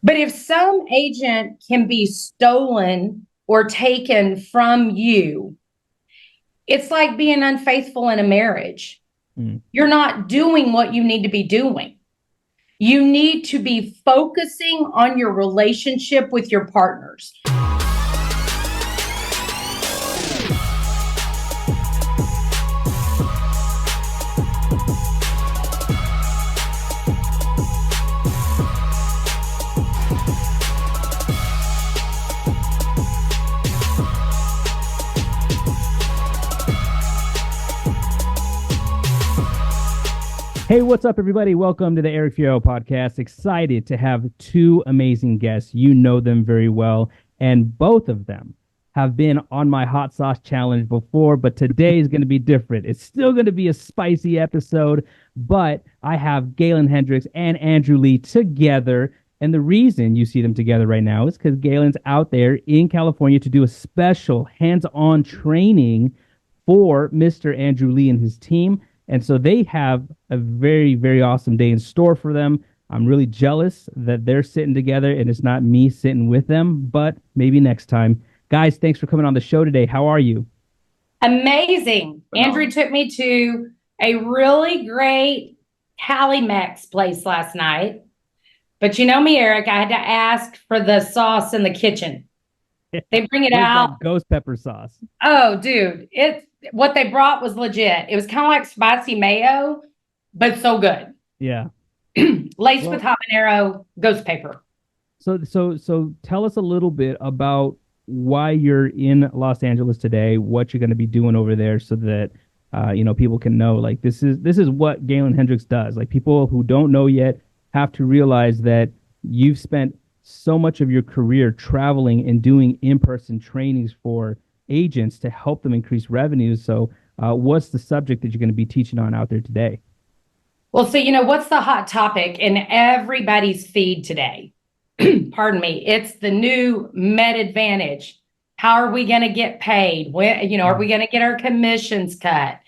But if some agent can be stolen or taken from you, it's like being unfaithful in a marriage. Mm. You're not doing what you need to be doing. You need to be focusing on your relationship with your partners. Hey, what's up, everybody? Welcome to the Eric Fierro podcast. Excited to have two amazing guests. You know them very well, and both of them have been on my hot sauce challenge before, but today is going to be different. It's still going to be a spicy episode, but I have Galen Hendricks and Andrew Lee together. And the reason you see them together right now is because Galen's out there in California to do a special hands-on training for Mr. Andrew Lee and his team. And so they have a very, very awesome day in store for them. I'm really jealous that they're sitting together and it's not me sitting with them, but maybe next time. Guys, thanks for coming on the show today. How are you? Amazing. Andrew took me to a really great Cali Mex place last night. But you know me, Eric, I had to ask for the sauce in the kitchen. They bring it Where's out. that ghost pepper sauce? Oh, dude, it's what they brought was legit. It was kind of like spicy mayo, but so good. Yeah. Laced with habanero ghost pepper. So tell us a little bit about why you're in Los Angeles today, what you're going to be doing over there so that people can know like this is what Galen Hendricks does. Like people who don't know yet have to realize that you've spent so much of your career traveling and doing in-person trainings for agents to help them increase revenues. So what's the subject that you're going to be teaching on out there today? Well, so what's the hot topic in everybody's feed today? Pardon me. It's the new Med Advantage. How are we going to get paid? When, are we going to get our commissions cut?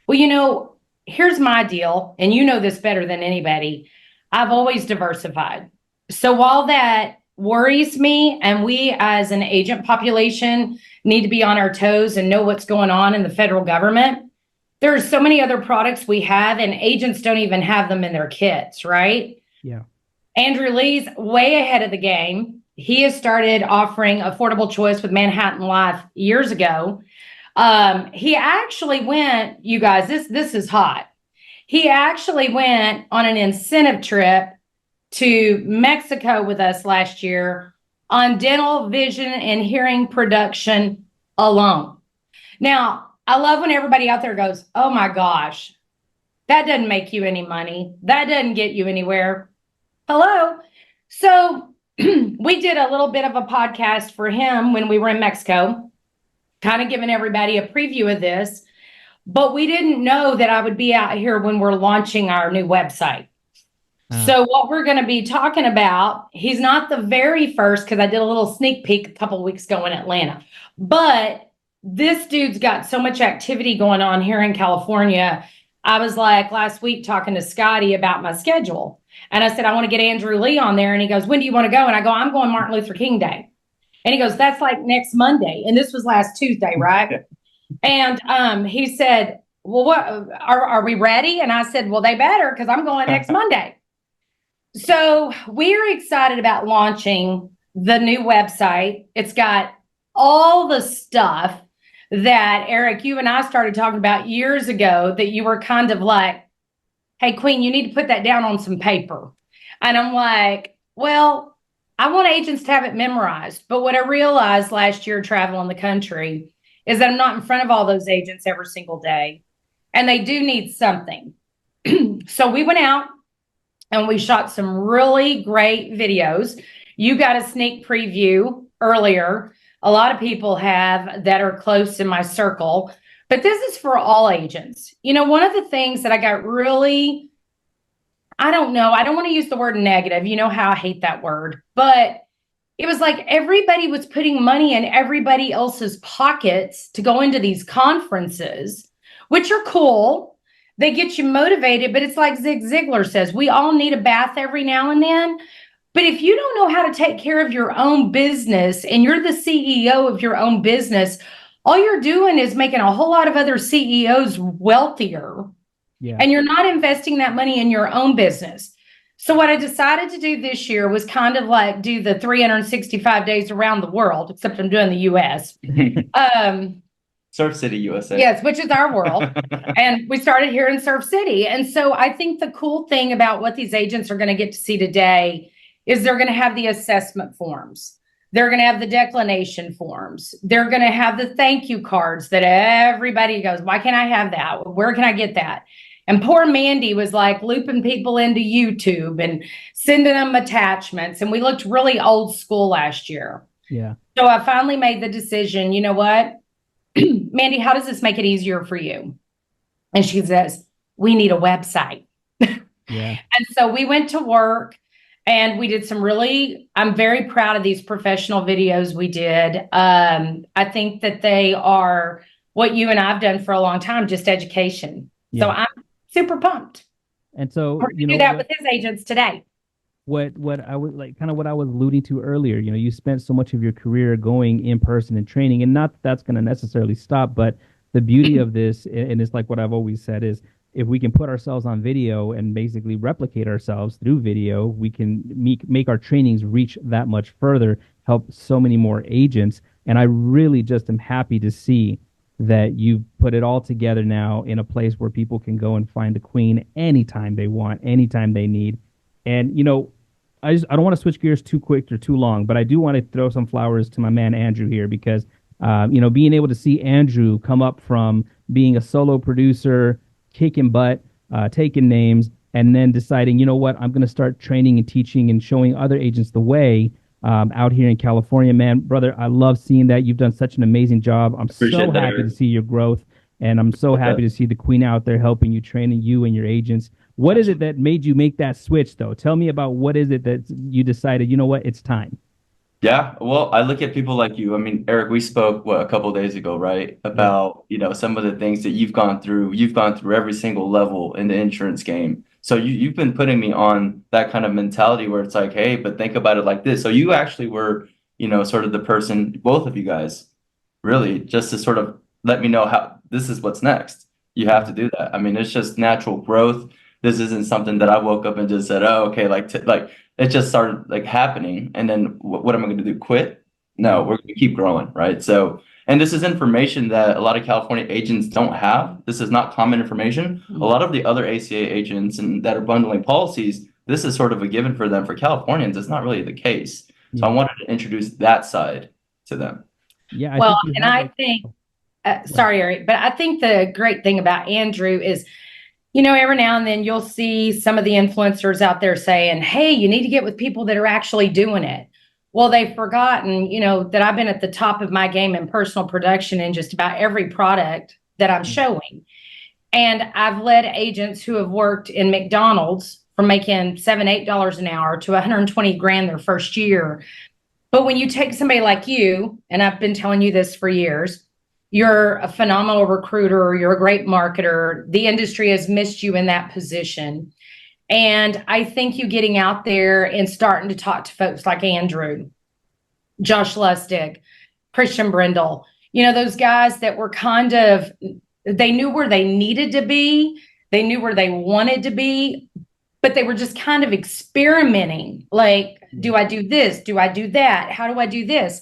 Well, here's my deal, and you know this better than anybody. I've always diversified. So while that worries me, and we as an agent population need to be on our toes and know what's going on in the federal government, there are so many other products we have, and agents don't even have them in their kits, right? Yeah. Andrew Lee's way ahead of the game. He has started offering affordable choice with Manhattan Life years ago. He actually went, you guys, this is hot. He actually went on an incentive trip to Mexico with us last year on dental, vision, and hearing production alone. Now, I love when everybody out there goes, oh my gosh, that doesn't make you any money. That doesn't get you anywhere. Hello. So we did a little bit of a podcast for him when we were in Mexico, kind of giving everybody a preview of this. But we didn't know that I would be out here when we're launching our new website. So what we're going to be talking about, he's not the very first, because I did a little sneak peek a couple of weeks ago in Atlanta. But this dude's got so much activity going on here in California. I was like last week talking to Scotty about my schedule. And I said, I want to get Andrew Lee on there. And he goes, when do you want to go? And I go, I'm going Martin Luther King Day. And he goes, that's like next Monday. And this was last Tuesday, right? And he said, well, what are we ready? And I said, well, they better, because I'm going next Monday. So we're excited about launching the new website. It's got all the stuff that, Eric, you and I started talking about years ago that you were kind of like, hey, Queen, you need to put that down on some paper. And I'm like, well, I want agents to have it memorized. But what I realized last year traveling the country is that I'm not in front of all those agents every single day. And they do need something. So we went out and we shot some really great videos. You got a sneak preview earlier. A lot of people have that are close in my circle. But this is for all agents. One of the things that I got really, I don't want to use the word negative. You know how I hate that word. But it was like everybody was putting money in everybody else's pockets to go into these conferences, which are cool. They get you motivated, but it's like Zig Ziglar says, we all need a bath every now and then. But if you don't know how to take care of your own business and you're the CEO of your own business, all you're doing is making a whole lot of other CEOs wealthier. Yeah. And you're not investing that money in your own business. So what I decided to do this year was kind of like do the 365 days around the world, except I'm doing the US. Surf City, USA. Yes, which is our world. And we started here in Surf City. And so I think the cool thing about what these agents are going to get to see today is they're going to have the assessment forms. They're going to have the declination forms. They're going to have the thank you cards that everybody goes, why can't I have that? Where can I get that? And poor Mandy was like looping people into YouTube and sending them attachments. And we looked really old school last year. Yeah. So I finally made the decision, you know what? Mandy, how does this make it easier for you? And she says, we need a website. Yeah. And so we went to work and we did I'm very proud of these professional videos we did. I think that they are what you and I've done for a long time, just education. Yeah. So I'm super pumped. And so, We're going to do that with his agents today. What I was like, kind of what I was alluding to earlier, you spent so much of your career going in person and training, and not that that's going to necessarily stop, but the beauty of this, and it's like what I've always said, is if we can put ourselves on video and basically replicate ourselves through video, we can make our trainings reach that much further, help so many more agents. And I really just am happy to see that you've put it all together now in a place where people can go and find a queen anytime they want, anytime they need. And, I don't want to switch gears too quick or too long, but I do want to throw some flowers to my man Andrew here because, being able to see Andrew come up from being a solo producer, kicking butt, taking names, and then deciding, you know what, I'm going to start training and teaching and showing other agents the way out here in California. Man, brother, I love seeing that. You've done such an amazing job. I'm so happy to see your growth, and I'm so happy to see the queen out there helping you, training you and your agents. What is it that made you make that switch, though? Tell me about what is it that you decided, you know what, it's time. Yeah, well, I look at people like you. I mean, Eric, we spoke a couple of days ago, right? About, some of the things that you've gone through. You've gone through every single level in the insurance game. So you've been putting me on that kind of mentality where it's like, hey, but think about it like this. So you actually were, sort of the person, both of you guys, really, just to sort of let me know how this is what's next. You have to do that. I mean, it's just natural growth. This isn't something that I woke up and just said, oh, okay, like it just started like happening. And then what am I going to do? Quit? No, we're going to keep growing, right? So, and this is information that a lot of California agents don't have. This is not common information. A lot of the other ACA agents and that are bundling policies, this is sort of a given for them. For Californians, it's not really the case. So I wanted to introduce that side to them. Yeah. I think, sorry, Eric, but I think the great thing about Andrew is, every now and then you'll see some of the influencers out there saying, hey, you need to get with people that are actually doing it. Well, they've forgotten, that I've been at the top of my game in personal production in just about every product that I'm showing. And I've led agents who have worked in McDonald's from making $7, $8 an hour to 120 grand their first year. But when you take somebody like you, and I've been telling you this for years, you're a phenomenal recruiter, you're a great marketer. The industry has missed you in that position. And I think you getting out there and starting to talk to folks like Andrew, Josh Lustig, Christian Brindle, those guys that were they knew where they needed to be. They knew where they wanted to be, but they were just kind of experimenting. Like, do I do this? Do I do that? How do I do this?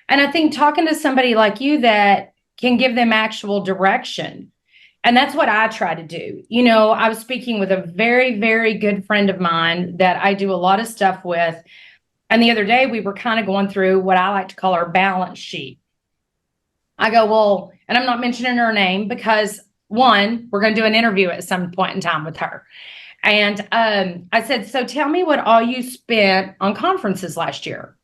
And I think talking to somebody like you that can give them actual direction. And that's what I try to do. I was speaking with a very, very good friend of mine that I do a lot of stuff with. And the other day we were kind of going through what I like to call our balance sheet. I go, well, and I'm not mentioning her name because one, we're going to do an interview at some point in time with her. And I said, so tell me what all you spent on conferences last year.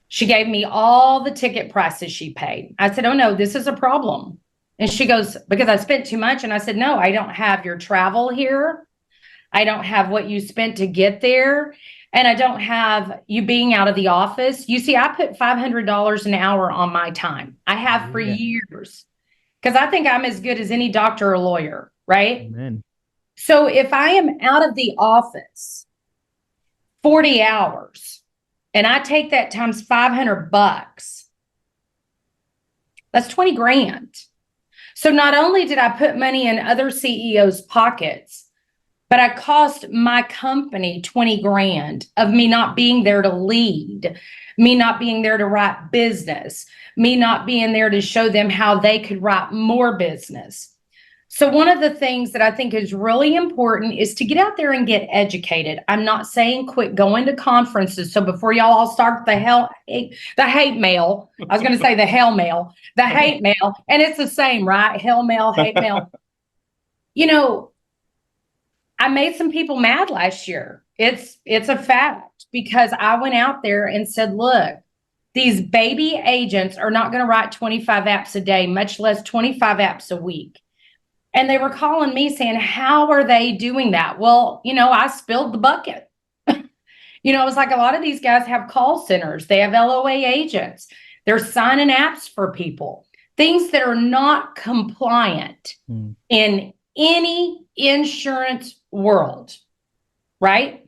She gave me all the ticket prices she paid. I said, oh no, this is a problem. And she goes, because I spent too much. And I said, no, I don't have your travel here. I don't have what you spent to get there. And I don't have you being out of the office. You see, I put $500 an hour on my time. I have for years because I think I'm as good as any doctor or lawyer, right? Amen. So if I am out of the office 40 hours, and I take that times $500, that's 20 grand. So not only did I put money in other CEOs' pockets, but I cost my company 20 grand of me not being there to lead, me not being there to write business, me not being there to show them how they could write more business. So one of the things that I think is really important is to get out there and get educated. I'm not saying quit going to conferences. So before y'all all start the hate mail, I was going to say the hell mail, the hate mail, and it's the same, right? Hell mail, hate mail. You know, I made some people mad last year. It's a fact, because I went out there and said, look, these baby agents are not going to write 25 apps a day, much less 25 apps a week. And they were calling me saying, how are they doing that? Well, I spilled the bucket. It's like a lot of these guys have call centers. They have LOA agents. They're signing apps for people, things that are not compliant in any insurance world, right?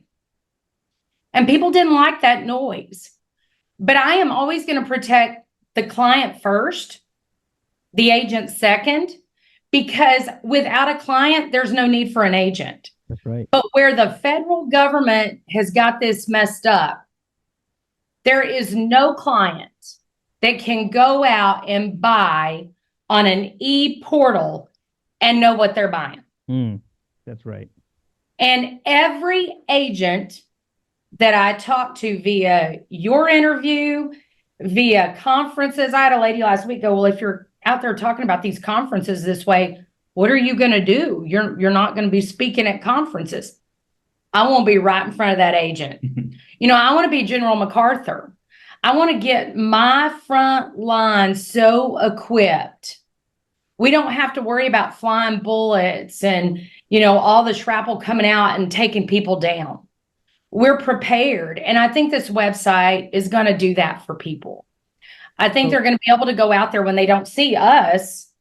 And people didn't like that noise. But I am always going to protect the client first, the agent second, because without a client, there's no need for an agent. That's right. But where the federal government has got this messed up, there is no client that can go out and buy on an e-portal and know what they're buying. That's right. And every agent that I talk to via your interview, via conferences, I had a lady last week go, well, if you're out there talking about these conferences this way, what are you going to do? You're not going to be speaking at conferences. I won't be right in front of that agent. I want to be General MacArthur. I want to get my front line so equipped. We don't have to worry about flying bullets and, all the shrapnel coming out and taking people down. We're prepared. And I think this website is going to do that for people. I think they're going to be able to go out there when they don't see us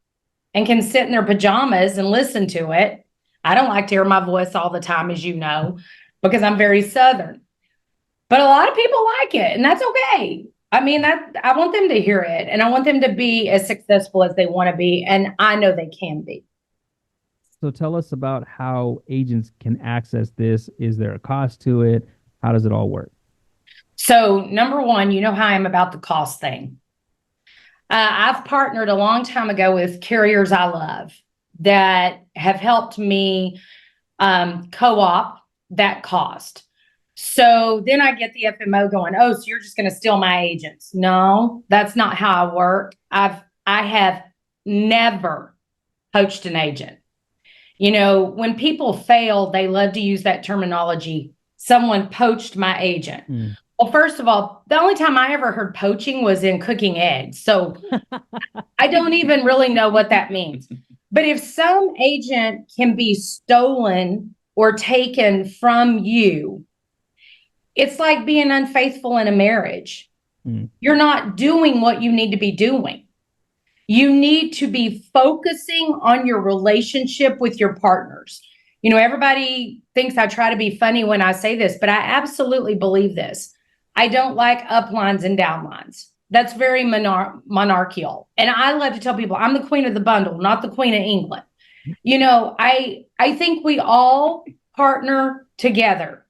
and can sit in their pajamas and listen to it. I don't like to hear my voice all the time, as you know, because I'm very Southern. But a lot of people like it, and that's okay. I mean, I want them to hear it, and I want them to be as successful as they want to be, and I know they can be. So tell us about how agents can access this. Is there a cost to it? How does it all work? So number one, you know how I am about the cost thing. I've partnered a long time ago with carriers I love that have helped me co-op that cost. So then I get the FMO going, oh, so you're just going to steal my agents. No, that's not how I work. I have never poached an agent. When people fail, they love to use that terminology. Someone poached my agent. Well, first of all, the only time I ever heard poaching was in cooking eggs. So I don't even really know what that means. But if some agent can be stolen or taken from you, it's like being unfaithful in a marriage. You're not doing what you need to be doing. You need to be focusing on your relationship with your partners. Everybody thinks I try to be funny when I say this, but I absolutely believe this. I don't like uplines and downlines. That's very monarchical. And I love to tell people I'm the queen of the bundle, not the queen of England. I think we all partner together.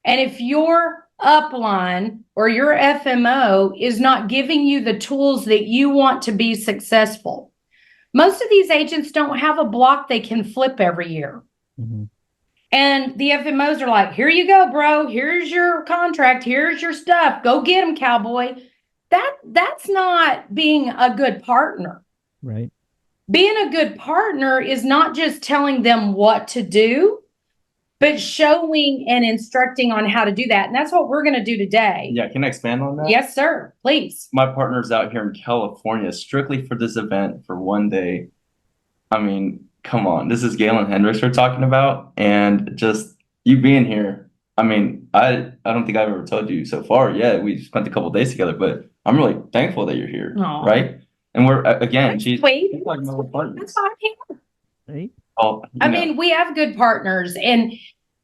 And if your upline or your FMO is not giving you the tools that you want to be successful, most of these agents don't have a block they can flip every year. And the FMOs are like, here you go, bro. Here's your contract. Here's your stuff. Go get them, cowboy. That's not being a good partner. Right. Being a good partner is not just telling them what to do, but showing and instructing on how to do that. And that's what we're going to do today. Yeah, can I expand on that? Yes, sir. Please. My partner's out here in California strictly for this event for one day. I mean, come on. This is Galen Hendricks we're talking about. And just you being here. I mean, I don't think I've ever told you so far. Yeah, we spent a couple days together, but I'm really thankful that you're here. Aw. Right? And we're, again, she's Sweet. like my That's partners. why I'm here. Right. Oh, I mean, we have good partners, and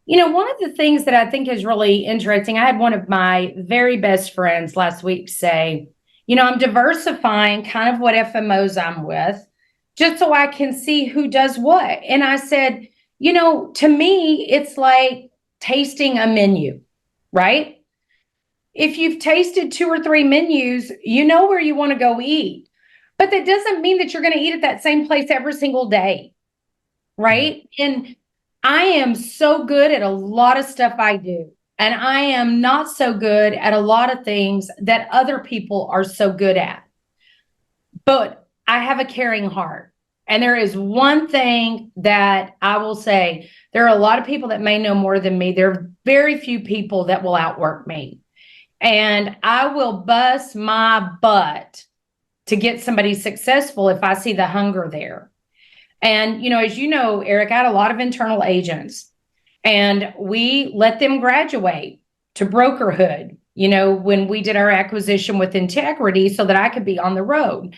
One of the things that I think is really interesting, I had one of my very best friends last week say, I'm diversifying kind of what FMOs I'm with just so I can see who does what. And I said, to me, it's like tasting a menu, right? If you've tasted 2 or 3 menus, you know where you want to go eat. But that doesn't mean that you're going to eat at that same place every single day, right? And I am so good at a lot of stuff I do. And I am not so good at a lot of things that other people are so good at. But I have a caring heart. And there is one thing that I will say, there are a lot of people that may know more than me. There are very few people that will outwork me. And I will bust my butt to get somebody successful if I see the hunger there. And, as you know, Eric, I had a lot of internal agents and we let them graduate to brokerhood, when we did our acquisition with Integrity so that I could be on the road.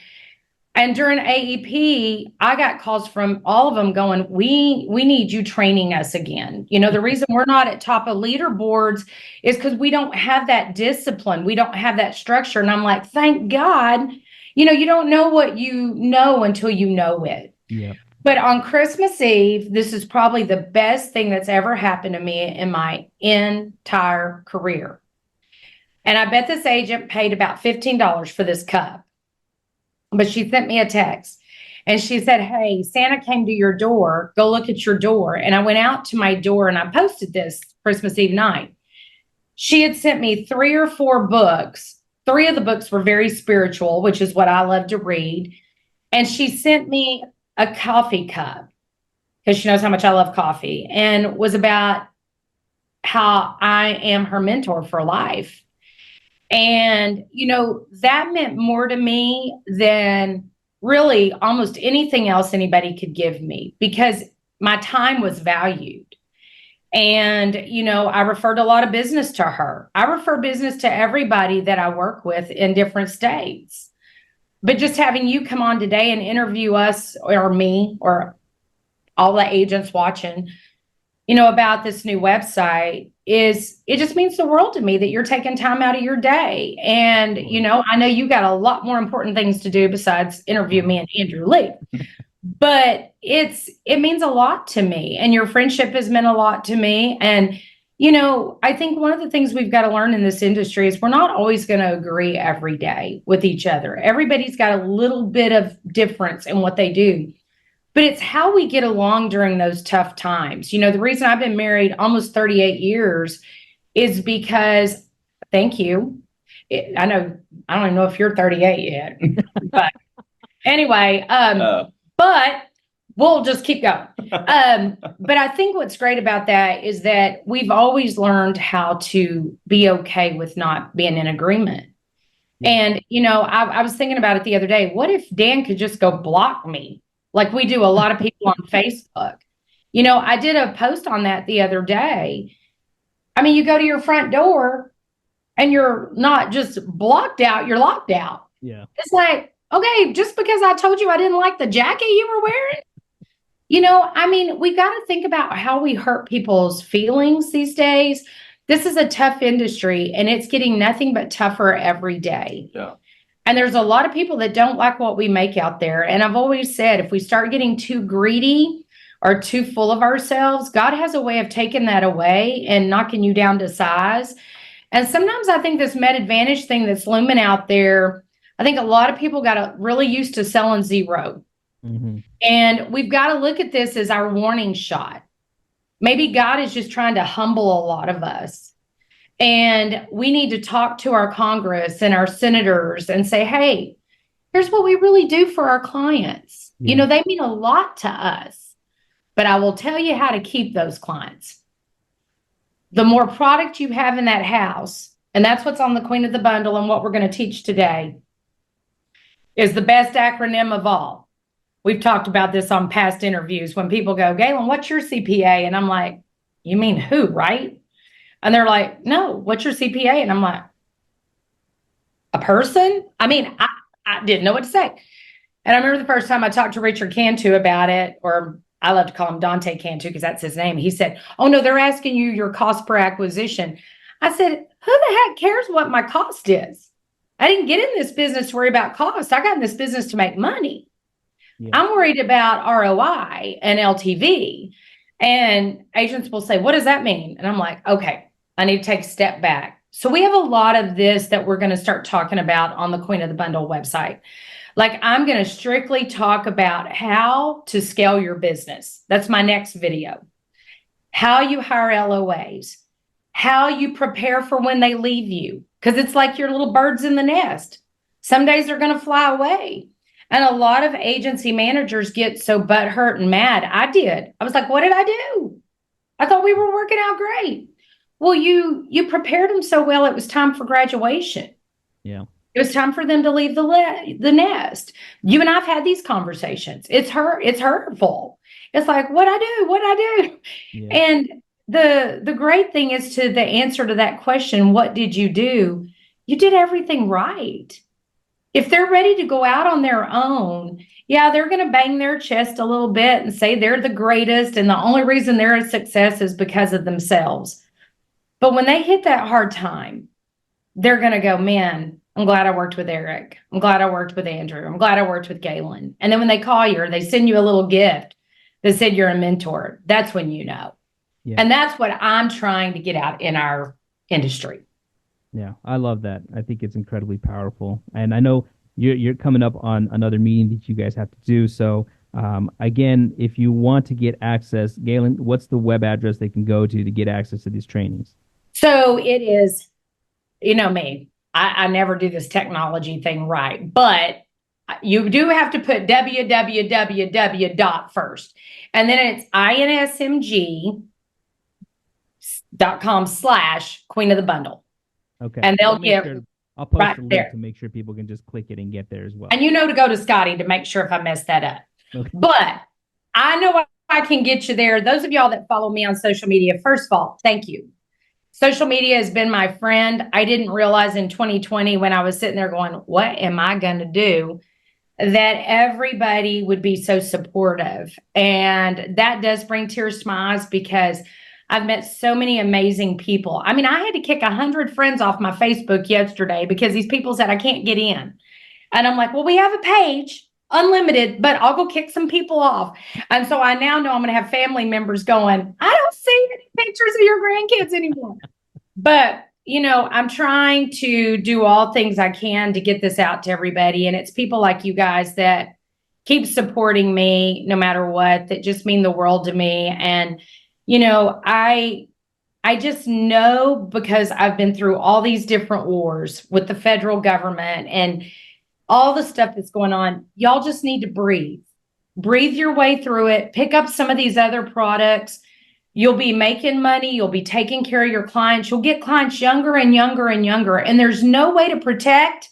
And during AEP, I got calls from all of them going, we need you training us again. The reason we're not at top of leaderboards is because we don't have that discipline. We don't have that structure. And I'm like, thank God, you don't know what you know until you know it. Yeah. But on Christmas Eve, this is probably the best thing that's ever happened to me in my entire career. And I bet this agent paid about $15 for this cup. But she sent me a text and she said, hey, Santa came to your door. Go look at your door. And I went out to my door and I posted this Christmas Eve night. She had sent me 3 or 4 books. 3 of the books were very spiritual, which is what I love to read. And she sent me a coffee cup because she knows how much I love coffee and was about how I am her mentor for life. And, that meant more to me than really almost anything else anybody could give me because my time was valued. And, I referred a lot of business to her. I refer business to everybody that I work with in different states. But just having you come on today and interview us or me or all the agents watching, about this new website it just means the world to me that you're taking time out of your day. And, I know you got a lot more important things to do besides interview me and Andrew Lee, but it means a lot to me. And your friendship has meant a lot to me. And, I think one of the things we've got to learn in this industry is we're not always going to agree every day with each other. Everybody's got a little bit of difference in what they do. But it's how we get along during those tough times. The reason I've been married almost 38 years is because, thank you. I know, I don't even know if you're 38 yet. But anyway, but we'll just keep going. But I think what's great about that is that we've always learned how to be okay with not being in agreement. And, I was thinking about it the other day. What if Dan could just go block me? Like we do a lot of people on Facebook. I did a post on that the other day. I mean, you go to your front door and you're not just blocked out, you're locked out. Yeah. It's like, okay, just because I told you I didn't like the jacket you were wearing. We got to think about how we hurt people's feelings these days. This is a tough industry and it's getting nothing but tougher every day. Yeah. And there's a lot of people that don't like what we make out there. And I've always said, if we start getting too greedy or too full of ourselves, God has a way of taking that away and knocking you down to size. And sometimes I think this Med Advantage thing that's looming out there, I think a lot of people got really used to selling zero. Mm-hmm. And we've got to look at this as our warning shot. Maybe God is just trying to humble a lot of us. And we need to talk to our Congress and our senators and say, hey, here's what we really do for our clients. Yeah. They mean a lot to us, but I will tell you how to keep those clients. The more product you have in that house, and that's what's on the Queen of the Bundle and what we're going to teach today, is the best acronym of all. We've talked about this on past interviews when people go, Galen, what's your CPA? And I'm like, you mean who, right? And they're like, no, what's your CPA? And I'm like, a person? I didn't know what to say. And I remember the first time I talked to Richard Cantu about it, or I love to call him Dante Cantu because that's his name. He said, "Oh no, they're asking you your cost per acquisition." I said, "Who the heck cares what my cost is? I didn't get in this business to worry about cost. I got in this business to make money. Yeah. I'm worried about ROI and LTV." And agents will say, "What does that mean?" And I'm like, "Okay, I need to take a step back." So we have a lot of this that we're going to start talking about on the Queen of the Bundle website. Like, I'm going to strictly talk about how to scale your business. That's my next video. How you hire LOAs, how you prepare for when they leave you, because it's like your little birds in the nest. Some days they're going to fly away. And a lot of agency managers get so butthurt and mad. I did. I was like, what did I do? I thought we were working out great. Well, you prepared them so well, it was time for graduation. Yeah. It was time for them to leave the nest. You and I've had these conversations. It's hurtful. It's like, what I do? Yeah. And the great thing is, to the answer to that question, what did you do? You did everything right. If they're ready to go out on their own, yeah, they're going to bang their chest a little bit and say they're the greatest, and the only reason they're a success is because of themselves. But when they hit that hard time, they're going to go, "Man, I'm glad I worked with Eric. I'm glad I worked with Andrew. I'm glad I worked with Galen." And then when they call you or they send you a little gift that said you're a mentor, that's when you know. Yeah. And that's what I'm trying to get out in our industry. Yeah, I love that. I think it's incredibly powerful. And I know you're coming up on another meeting that you guys have to do. So again, if you want to get access, Galen, what's the web address they can go to get access to these trainings? So it is, you know me, I never do this technology thing right, but you do have to put www first. And then it's insmg.com/Queen of the Bundle. Okay. And they'll I'll post right a link there to make sure people can just click it and get there as well. And you know to go to Scotty to make sure if I mess that up. Okay. But I know I can get you there. Those of y'all that follow me on social media, first of all, thank you. Social media has been my friend. I didn't realize in 2020, when I was sitting there going, what am I going to do, that everybody would be so supportive. And that does bring tears to my eyes, because I've met so many amazing people. I mean, I had to kick 100 friends off my Facebook yesterday because these people said I can't get in. And I'm like, well, we have a page, unlimited, but I'll go kick some people off. And so I now know I'm going to have family members going, I don't see any pictures of your grandkids anymore. But, you know, I'm trying to do all things I can to get this out to everybody. And it's people like you guys that keep supporting me no matter what, that just mean the world to me. And, you know, I just know, because I've been through all these different wars with the federal government and all the stuff that's going on, y'all just need to breathe your way through it. Pick up some of these other products. You'll be making money. You'll be taking care of your clients. You'll get clients younger and younger and younger. And there's no way to protect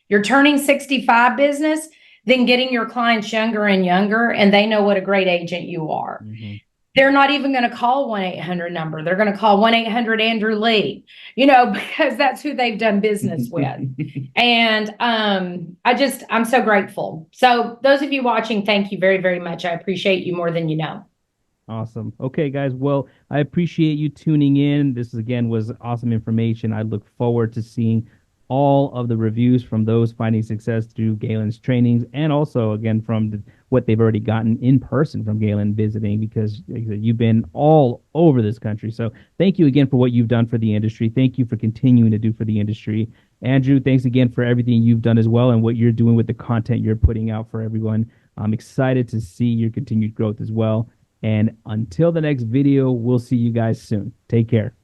your turning 65 business than getting your clients younger and younger. And they know what a great agent you are. Mm-hmm. They're not even going to call 1-800 number. They're going to call 1-800 Andrew Lee, you know, because that's who they've done business with. And I'm so grateful. So those of you watching, thank you very, very much. I appreciate you more than you know. Awesome. Okay, guys. Well, I appreciate you tuning in. This again was awesome information. I look forward to seeing all of the reviews from those finding success through Galen's trainings, and also again from what they've already gotten in person from Galen visiting, because you've been all over this country. So thank you again for what you've done for the industry. Thank you for continuing to do for the industry. Andrew, thanks again for everything you've done as well, and what you're doing with the content you're putting out for everyone. I'm excited to see your continued growth as well. And until the next video, we'll see you guys soon. Take care.